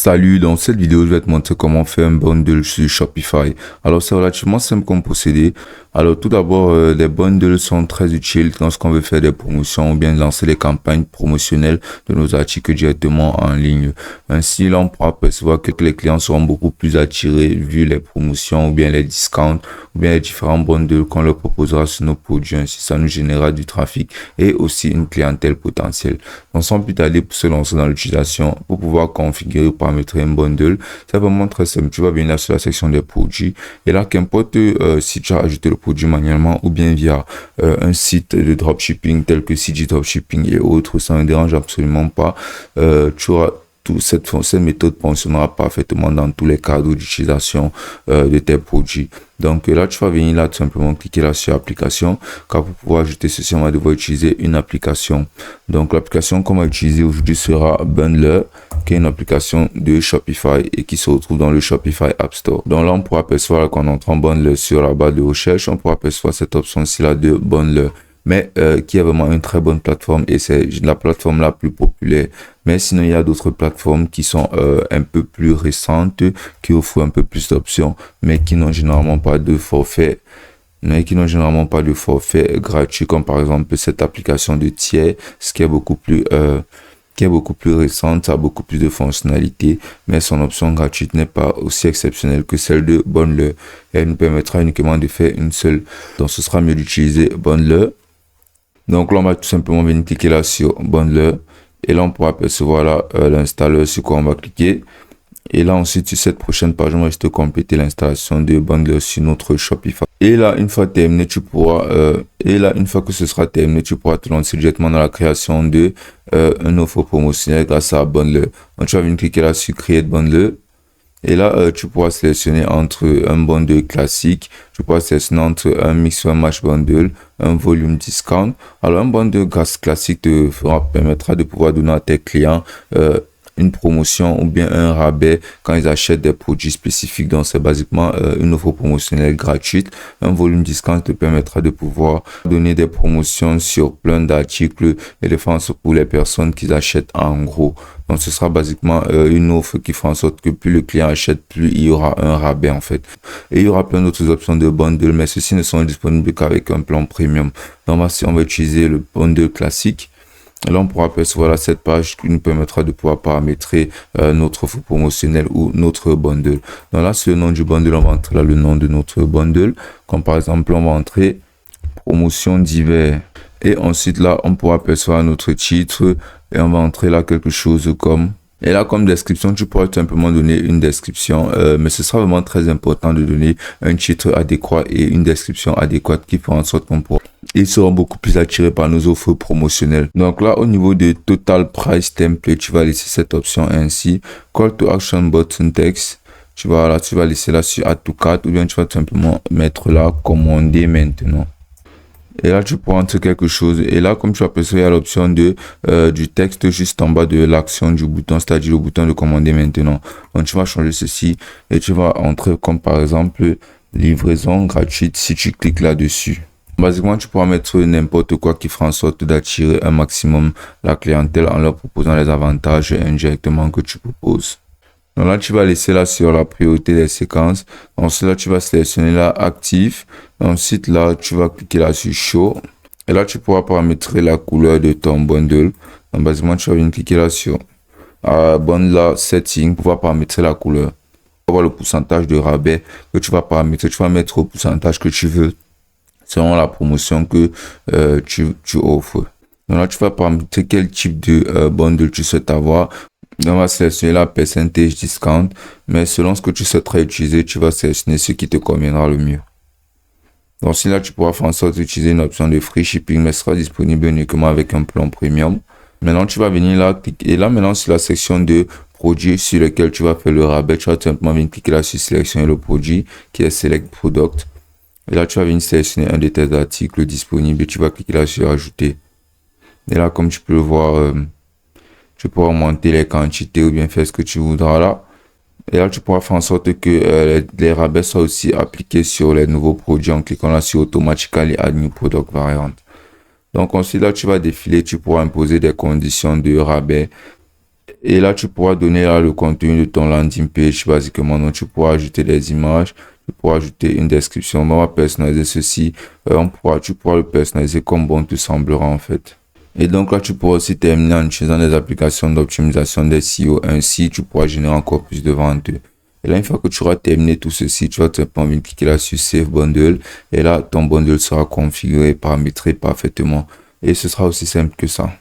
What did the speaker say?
Salut, dans cette vidéo, je vais te montrer comment faire un bundle sur Shopify. Alors, c'est relativement simple comme procédé. Alors, tout d'abord, les bundles sont très utiles lorsqu'on veut faire des promotions ou bien lancer des campagnes promotionnelles de nos articles directement en ligne. Ainsi, là, on pourra percevoir que les clients seront beaucoup plus attirés vu les promotions ou bien les discounts ou bien les différents bundles qu'on leur proposera sur nos produits. Ainsi, ça nous générera du trafic et aussi une clientèle potentielle. Donc, sans plus tarder pour se lancer dans l'utilisation, pour pouvoir configurer paramétrer un bundle, c'est vraiment très simple. Tu vas venir là sur la section des produits et là, qu'importe si tu as ajouté le produit manuellement ou bien via un site de dropshipping tel que CG Dropshipping et autres, ça ne dérange absolument pas. Tu auras cette méthode fonctionnera parfaitement dans tous les cadres d'utilisation de tes produits. Donc là, tu vas venir là tout simplement cliquer là sur application, car pour pouvoir ajouter ceci, on va devoir utiliser une application. Donc l'application qu'on va utiliser aujourd'hui sera Bundler, qui est une application de Shopify et qui se retrouve dans le Shopify App Store. Donc là, on pourra apercevoir qu'en entrant Bundler sur la barre de recherche, on pourra apercevoir cette option-ci là de Bundler, mais qui est vraiment une très bonne plateforme et c'est la plateforme la plus populaire. Mais sinon, il y a d'autres plateformes qui sont un peu plus récentes, qui offrent un peu plus d'options, mais qui n'ont généralement pas de forfait. Gratuit, comme par exemple cette application de tiers, ce qui est beaucoup plus récente, ça a beaucoup plus de fonctionnalités, mais son option gratuite n'est pas aussi exceptionnelle que celle de Bundler. Elle nous permettra uniquement de faire une seule. Donc, ce sera mieux d'utiliser Bundler. Donc là, on va tout simplement venir cliquer là sur Bundler. Et là, on pourra apercevoir là l'installeur sur quoi on va cliquer. Et là, ensuite, sur cette prochaine page, on va juste compléter l'installation de Bundler sur notre Shopify. Et là, une fois terminé, une fois que ce sera terminé, tu pourras te lancer directement dans la création de une offre promotionnelle grâce à Bundler. Donc, tu vas venir cliquer là sur Create Bundler. Et là, tu pourras sélectionner entre un bundle classique, tu pourras sélectionner entre un mix ou un match bundle, un volume discount. Alors, un bundle classique te permettra de pouvoir donner à tes clients une promotion ou bien un rabais quand ils achètent des produits spécifiques. Donc, c'est basiquement une offre promotionnelle gratuite. Un volume discount te permettra de pouvoir donner des promotions sur plein d'articles et de faire en sorte pour les personnes qui achètent en gros. Donc, ce sera basiquement une offre qui fera en sorte que plus le client achète, plus il y aura un rabais en fait. Et il y aura plein d'autres options de bundle, mais ceux-ci ne sont disponibles qu'avec un plan premium. Donc, on va utiliser le bundle classique. Et là, on pourra apercevoir là cette page qui nous permettra de pouvoir paramétrer notre offre promotionnelle ou notre bundle. Donc là, c'est le nom du bundle. On va entrer là le nom de notre bundle. Comme par exemple, on va entrer promotion d'hiver. Et ensuite, là, on pourra apercevoir notre titre. Et on va entrer là quelque chose comme... Et là, comme description, tu pourras tout simplement donner une description, mais ce sera vraiment très important de donner un titre adéquat et une description adéquate qui fera en sorte qu'on pourra. Ils seront beaucoup plus attirés par nos offres promotionnelles. Donc là, au niveau de Total Price Template, tu vas laisser cette option ainsi. Call to Action Button Text. Tu vas laisser là sur Add to Cart ou bien tu vas tout simplement mettre là commander maintenant. Et là, tu pourras entrer quelque chose. Et là, comme tu vas apercevoir, il y a l'option du texte juste en bas de l'action du bouton, c'est-à-dire le bouton de commander maintenant. Donc, tu vas changer ceci et tu vas entrer comme par exemple livraison gratuite si tu cliques là-dessus. Basiquement, tu pourras mettre n'importe quoi qui fera en sorte d'attirer un maximum la clientèle en leur proposant les avantages indirectement que tu proposes. Donc là, tu vas laisser là sur la priorité des séquences. Ensuite, là, tu vas sélectionner là actif. Ensuite, là, tu vas cliquer là sur show. Et là, tu pourras paramétrer la couleur de ton bundle. Donc, basiquement, tu vas venir cliquer là sur bundle setting pour pouvoir paramétrer la couleur. Pour avoir le pourcentage de rabais que tu vas paramétrer. Tu vas mettre au pourcentage que tu veux selon la promotion que tu offres. Donc là, tu vas paramétrer quel type de bundle tu souhaites avoir. On va sélectionner la percentage discount, mais selon ce que tu souhaiterais utiliser, tu vas sélectionner ce qui te conviendra le mieux. Donc, si là, tu pourras faire en sorte d'utiliser une option de free shipping, mais sera disponible uniquement avec un plan premium. Maintenant, tu vas venir là, et là, maintenant, sur la section de produits sur lequel tu vas faire le rabais, tu vas tout simplement venir cliquer là sur sélectionner le produit qui est Select Product. Et là, tu vas venir sélectionner un de tes articles disponibles et tu vas cliquer là sur ajouter. Et là, comme tu peux le voir, tu pourras monter les quantités ou bien faire ce que tu voudras là. Et là, tu pourras faire en sorte que les rabais soient aussi appliqués sur les nouveaux produits en cliquant là sur Automatically Add New Product Variant. Donc ensuite, là, tu vas défiler, tu pourras imposer des conditions de rabais Et là, tu pourras donner là, le contenu de ton landing page, basiquement. Donc, tu pourras ajouter des images, tu pourras ajouter une description. On va personnaliser ceci. Tu pourras le personnaliser comme bon te semblera, en fait. Et donc là, tu pourras aussi terminer en utilisant des applications d'optimisation des SEO. Ainsi, tu pourras générer encore plus de ventes. Et là, une fois que tu auras terminé tout ceci, tu vas te prendre cliquer là sur Save Bundle. Et là, ton bundle sera configuré, paramétré parfaitement. Et ce sera aussi simple que ça.